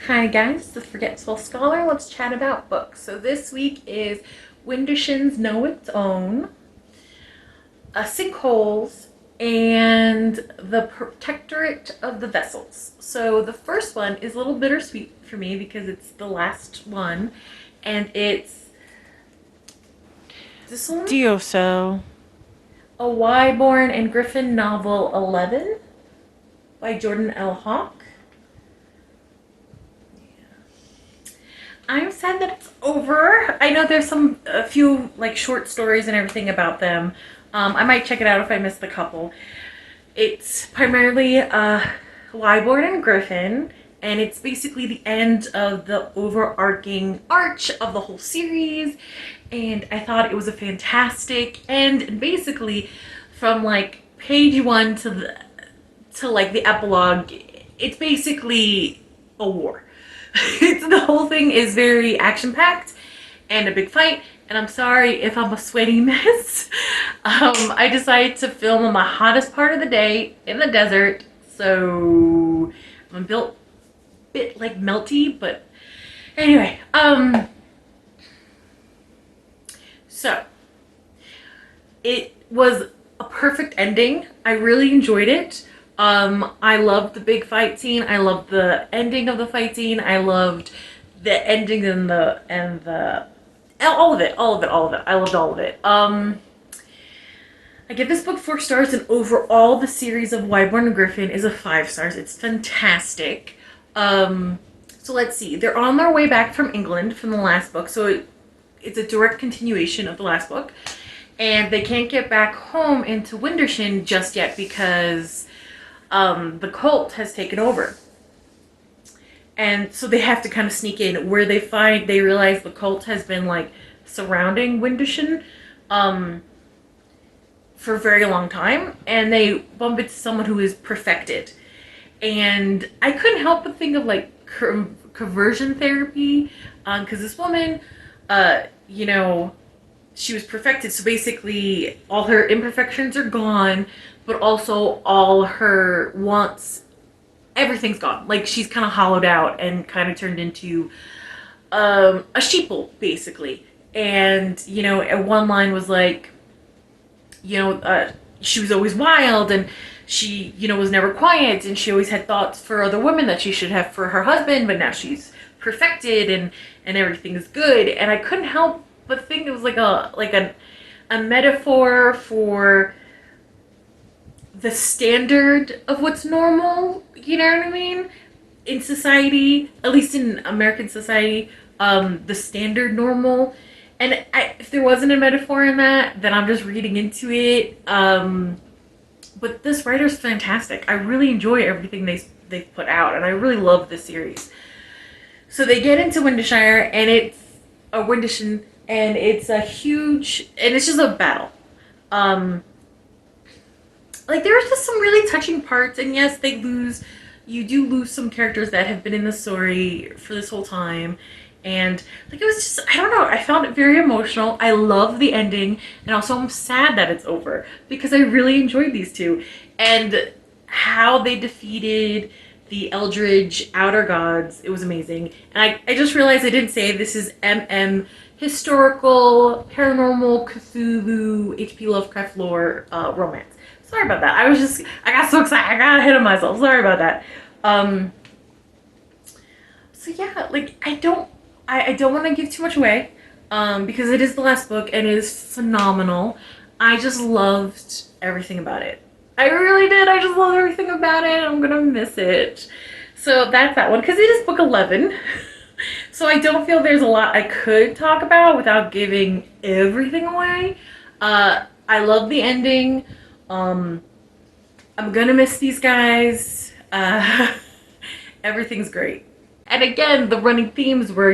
Hi guys, the Forgetful Scholar. Let's chat about books. So this week is Widdershins Know Its Own, Sinkholes, and the Protectorate of the Vessels. So the first one is a little bittersweet for me because it's the last one, and it's this one, Deosil. a Whyborne and Griffin novel 11 by Jordan L. Hawk. I'm sad that it's over. I know there's a few like short stories and everything about them. I might check it out if I missed the couple. It's primarily Whyborne and Griffin, and it's basically the end of the overarching arch of the whole series. And I thought it was a fantastic end. And basically, from like page one to like the epilogue, it's basically a war. The whole thing is very action-packed and a big fight, and I'm sorry if I'm a sweaty mess. I decided to film on my hottest part of the day in the desert, so I'm a bit like melty, but anyway, so it was a perfect ending. I really enjoyed it. I loved the big fight scene. I loved the ending of the fight scene. I loved the ending and the all of it. I loved all of it. I give this book 4 stars, and overall the series of Whyborne and Griffin is a 5 stars. It's fantastic. So let's see. They're on their way back from England from the last book, so it's a direct continuation of the last book, and they can't get back home into Widdershins just yet because the cult has taken over, and so they have to kind of sneak in. Where they realize the cult has been like surrounding Widdershins for a very long time, and they bump into someone who is perfected. And I couldn't help but think of like conversion therapy, because this woman, you know, she was perfected, so basically all her imperfections are gone, but also all her wants, everything's gone. Like, she's kind of hollowed out and kind of turned into a sheeple, basically. And, you know, one line was like, you know, she was always wild, and she, you know, was never quiet, and she always had thoughts for other women that she should have for her husband, but now she's perfected, and everything is good. And I couldn't help but think it was like a metaphor for the standard of what's normal, you know what I mean? In society, at least in American society, the standard normal. And if there wasn't a metaphor in that, then I'm just reading into it. But this writer's fantastic. I really enjoy everything they've put out, and I really love this series. So they get into Widdershire, and it's a Widdershins, and it's a huge, and it's just a battle. Like, there's just some really touching parts, and yes, you do lose some characters that have been in the story for this whole time. And like, it was just, I don't know, I found it very emotional. I love the ending, and also I'm sad that it's over because I really enjoyed these two, and how they defeated the Eldritch Outer Gods. It was amazing. And I just realized I didn't say this is MM historical, paranormal, Cthulhu, H.P. Lovecraft lore romance. Sorry about that. I got so excited. I got ahead of myself. Sorry about that. So yeah, like, I don't want to give too much away, because it is the last book and it is phenomenal. I just loved everything about it. I really did. I just love everything about it. I'm gonna miss it. So that's that one, because it is book 11. So I don't feel there's a lot I could talk about without giving everything away. I love the ending. I'm gonna miss these guys. Everything's great. And again, the running themes were,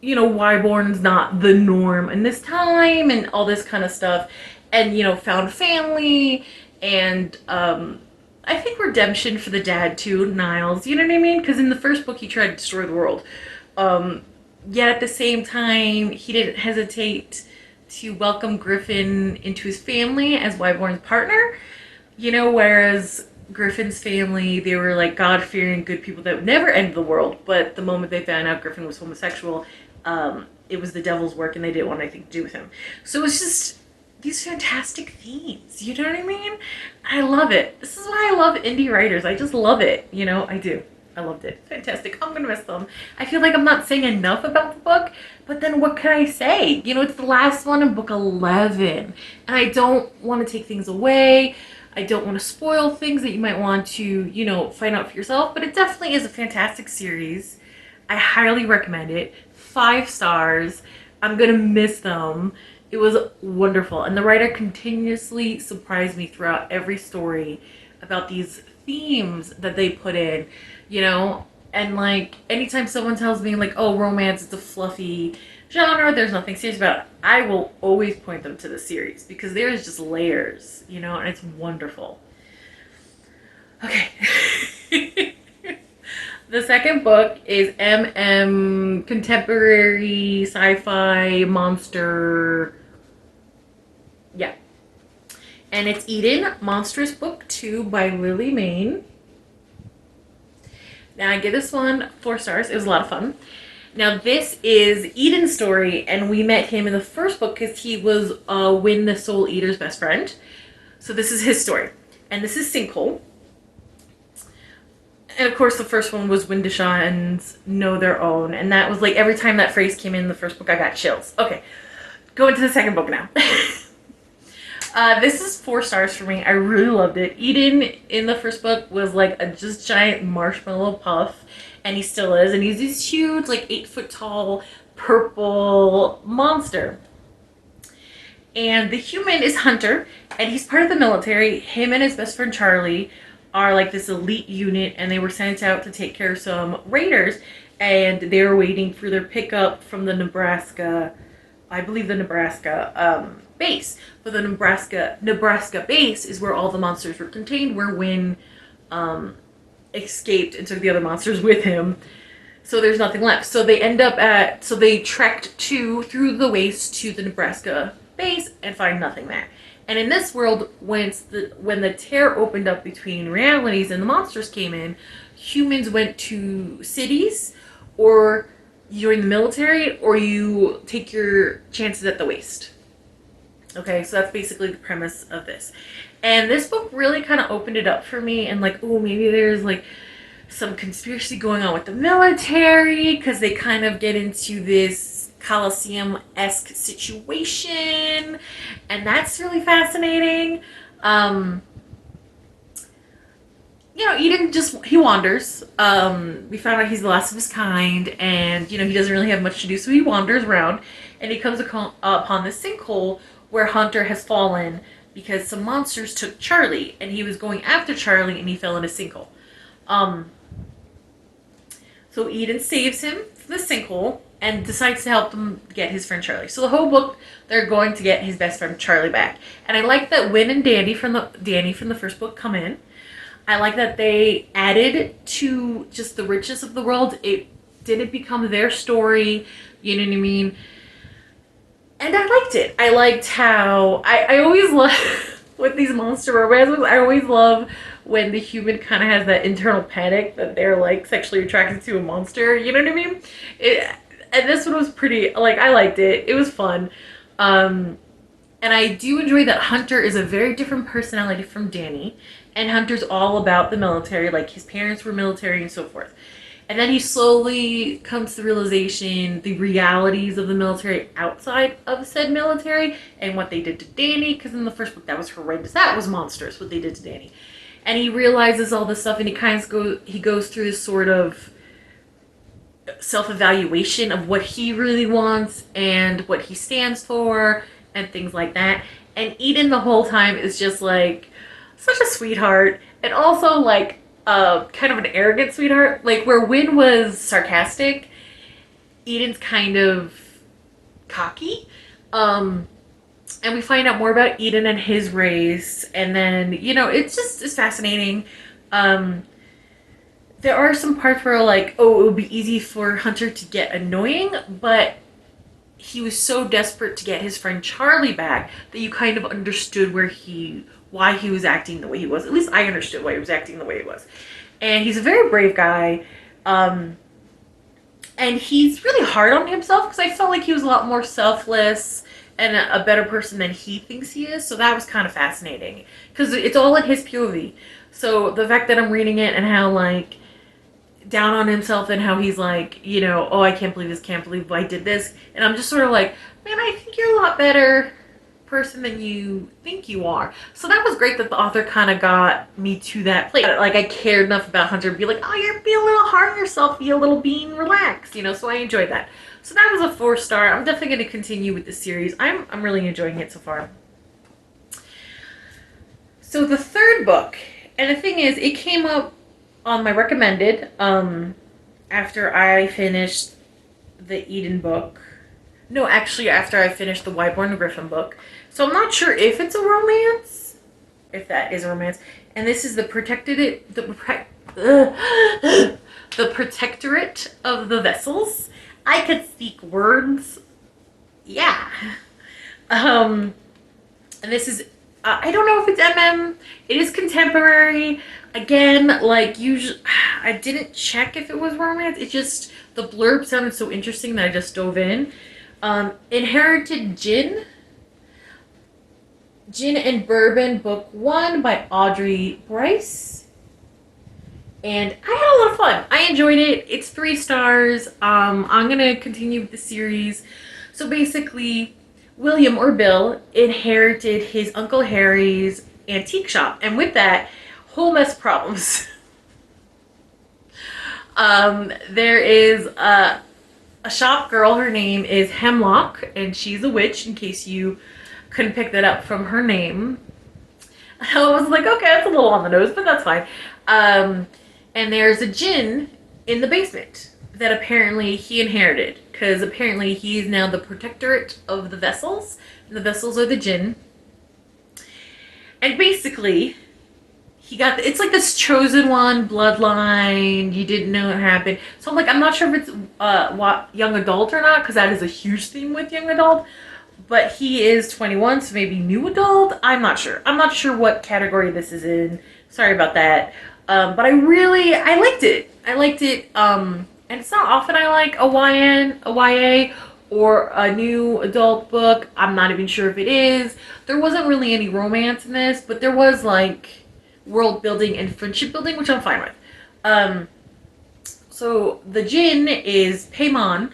Whyborne's not the norm in this time, and all this kind of stuff, and found family, and I think redemption for the dad too, Niles. You know what I mean? Because in the first book, he tried to destroy the world. Yet at the same time, he didn't hesitate to welcome Griffin into his family as Whyborne's partner. Whereas Griffin's family, they were like God-fearing, good people that would never end the world. But the moment they found out Griffin was homosexual, it was the devil's work, and they didn't want anything to do with him. So it's just these fantastic themes. You know what I mean? I love it. This is why I love indie writers. I just love it. You know, I do. I loved it. Fantastic. I'm gonna miss them. I feel like I'm not saying enough about the book, but then what can I say? You know, it's the last one in book 11, and I don't want to take things away. I don't want to spoil things that you might want to, you know, find out for yourself, but it definitely is a fantastic series. I highly recommend it. 5 stars. I'm gonna miss them. It was wonderful, and the writer continuously surprised me throughout every story about these themes that they put in, you know. And like anytime someone tells me like, oh, romance is a fluffy genre, there's nothing serious about it, I will always point them to the series because there's just layers, you know, and it's wonderful. Okay. The second book is MM Contemporary Sci-Fi Monster. Yeah. And it's Edin, Monstrous Book 2 by Lily Mayne. Now I give this one 4 stars. It was a lot of fun. Now this is Edin's story, and we met him in the first book because he was Wynn the Soul Eater's best friend. So this is his story. And this is Sinkhole. And of course the first one was Widdershins Know Their Own. And that was like every time that phrase came in the first book I got chills. Okay, go into the second book now. This is 4 stars for me. I really loved it. Edin in the first book was like a just giant marshmallow puff, and he still is. And he's this huge, like 8-foot tall, purple monster. And the human is Hunter, and he's part of the military. Him and his best friend Charlie are like this elite unit, and they were sent out to take care of some raiders, and they were waiting for their pickup from the Nebraska, I believe the Nebraska base. But the Nebraska base is where all the monsters were contained, where Wynn escaped and took the other monsters with him. So there's nothing left. So they end up so they trekked through the waste to the Nebraska base and find nothing there. And in this world, when the tear opened up between realities and the monsters came in, humans went to cities, or you're in the military, or you take your chances at the waste. Okay, so that's basically the premise of this. And this book really kind of opened it up for me, and like, oh, maybe there's like some conspiracy going on with the military, because they kind of get into this Coliseum-esque situation, and that's really fascinating. You know, Edin he wanders. We found out he's the last of his kind, and you know, he doesn't really have much to do, so he wanders around, and he comes upon this sinkhole where Hunter has fallen because some monsters took Charlie, and he was going after Charlie, and he fell in a sinkhole. So Edin saves him from the sinkhole and decides to help them get his friend Charlie. So the whole book, they're going to get his best friend Charlie back. And I like that Wynn and Danny from the first book come in. I like that they added to just the richness of the world. It didn't become their story, you know what I mean? And I liked it. I liked how I always love with these monster romances. I always love when the human kind of has that internal panic that they're like sexually attracted to a monster. You know what I mean? And this one was pretty, like, I liked it. It was fun. And I do enjoy that Hunter is a very different personality from Danny. And Hunter's all about the military. Like, his parents were military and so forth. And then he slowly comes to the realization, the realities of the military outside of said military and what they did to Danny. Because in the first book, that was horrendous. That was monstrous, what they did to Danny. And he realizes all this stuff, and he goes through this sort of self-evaluation of what he really wants and what he stands for and things like that. And Edin the whole time is just like such a sweetheart, and also like kind of an arrogant sweetheart. Like where Wynn was sarcastic, Edin's kind of cocky. And we find out more about Edin and his race, and then, you know, it's fascinating. There are some parts where like, oh, it would be easy for Hunter to get annoying, but he was so desperate to get his friend Charlie back that you kind of understood where he why he was acting the way he was. At least I understood why he was acting the way he was. And he's a very brave guy. And he's really hard on himself because I felt like he was a lot more selfless and a better person than he thinks he is. So that was kind of fascinating because it's all in his POV. So the fact that I'm reading it and how like down on himself and how he's like, you know, oh, I can't believe this, can't believe I did this. And I'm just sort of like, man, I think you're a lot better person than you think you are. So that was great that the author kind of got me to that place. Like I cared enough about Hunter to be like, oh, you're being a little hard on yourself, be a little being relaxed, you know, so I enjoyed that. So that was a 4-star. I'm definitely going to continue with the series. I'm really enjoying it so far. So the third book, and the thing is, it came up on my recommended after I finished the Edin book. No, actually, after I finished the Born and Griffin book. So I'm not sure if it's a romance, if that is a romance. And this is the the Protectorate of the Vessels. I could speak words. Yeah. And this is, I don't know if it's MM. It is contemporary. Again, like usually, I didn't check if it was romance. It just, the blurb sounded so interesting that I just dove in. Inherited Djinn and Bourbon, book 1 by Audrey, Brice. And I had a lot of fun. I enjoyed it. It's 3 stars. I'm going to continue with the series. So basically, William or Bill inherited his Uncle Harry's antique shop. And with that, whole mess of problems. There is a shop girl. Her name is Hemlock, and she's a witch, in case you couldn't pick that up from her name. I was like, okay, that's a little on the nose, but that's fine. And there's a Djinn in the basement that apparently he inherited, because apparently he is now the Protectorate of the Vessels, and the Vessels are the Djinn. And basically, he got, it's like this chosen one bloodline. You didn't know it happened. So I'm like, I'm not sure if it's young adult or not, because that is a huge theme with young adult. But he is 21, so maybe new adult. I'm not sure. I'm not sure what category this is in. Sorry about that. But I liked it. I liked it. And it's not often I like a YA, or a new adult book. I'm not even sure if it is. There wasn't really any romance in this, but there was like world building and friendship building, which I'm fine with. So the Djinn is Paimon,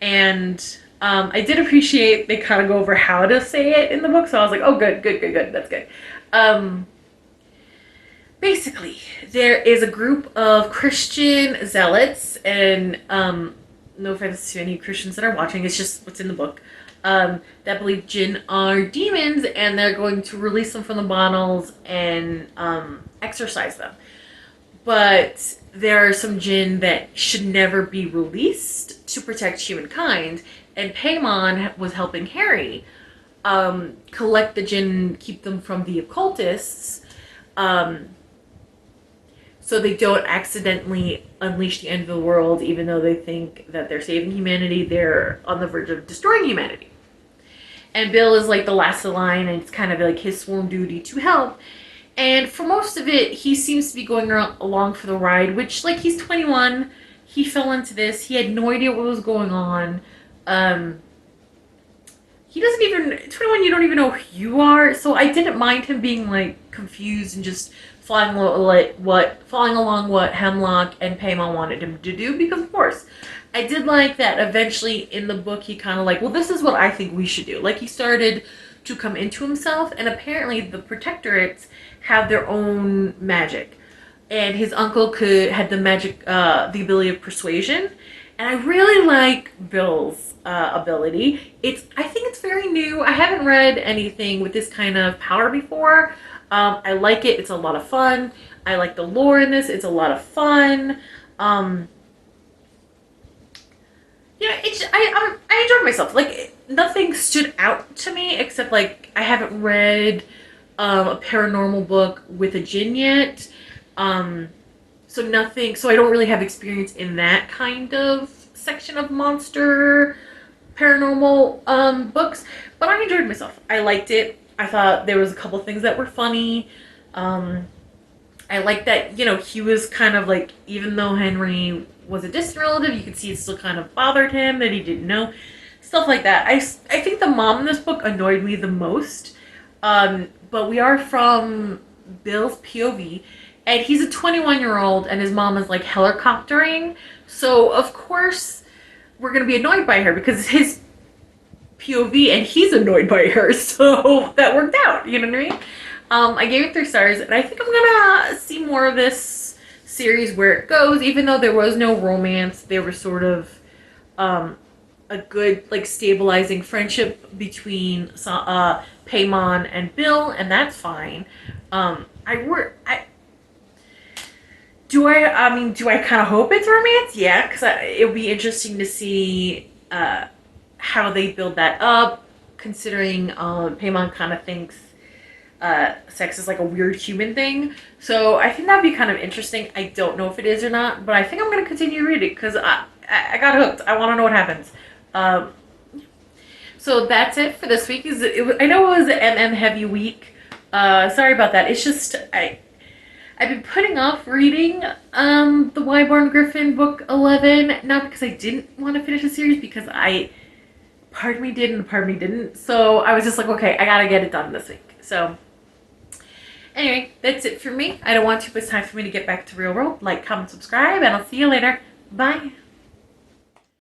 and I did appreciate they kind of go over how to say it in the book, so I was like, oh, good, that's good. Basically, there is a group of Christian zealots, and no offense to any Christians that are watching, it's just what's in the book, that believe Djinn are demons, and they're going to release them from the bottles and exorcise them. But there are some Djinn that should never be released to protect humankind, and Paimon was helping Harry collect the Djinn, keep them from the occultists, so they don't accidentally unleash the end of the world. Even though they think that they're saving humanity, they're on the verge of destroying humanity. And Bill is like the last of the line, and it's kind of like his sworn duty to help. And for most of it, he seems to be going along for the ride, which, like, he's 21. He fell into this. He had no idea what was going on. He doesn't even, 21, you don't even know who you are. So I didn't mind him being, like, confused and just following along what Hemlock and Paimon wanted him to do, because of course. I did like that eventually in the book he kind of like, well, this is what I think we should do. Like, he started to come into himself, and apparently the Protectorates have their own magic. And his uncle had the magic, the ability of persuasion. And I really like Bill's ability. I think it's very new. I haven't read anything with this kind of power before. I like it. It's a lot of fun. I like the lore in this. It's a lot of fun. I enjoyed myself. Like, nothing stood out to me except, like, I haven't read a paranormal book with a Djinn yet. So I don't really have experience in that kind of section of monster paranormal books, but I enjoyed myself. I liked it. I thought there was a couple things that were funny. I like that, you know, he was kind of like, even though Henry was a distant relative, you could see it still kind of bothered him that he didn't know. Stuff like that. I think the mom in this book annoyed me the most. But we are from Bill's POV, and he's a 21-year-old, and his mom is like helicoptering. So, of course, we're going to be annoyed by her because it's his POV and he's annoyed by her. So, that worked out. You know what I mean? I gave it 3 stars, and I think I'm gonna see more of this series where it goes. Even though there was no romance, there was sort of a good, like, stabilizing friendship between Paimon and Bill, and that's fine. Do I kind of hope it's romance? Yeah, because it would be interesting to see how they build that up, considering Paimon kind of thinks sex is like a weird human thing. So I think that'd be kind of interesting. I don't know if it is or not, but I think I'm going to continue reading because I got hooked. I want to know what happens. So that's it for this week. I know it was an MM heavy week. Sorry about that. It's just I've been putting off reading the Whyborne Griffin book 11, not because I didn't want to finish the series, because part of me did and part of me didn't. So I was just like, okay, I gotta get it done this week. So anyway, that's it for me. I don't want too much time for me to get back to real world. Like, comment, subscribe, and I'll see you later. Bye.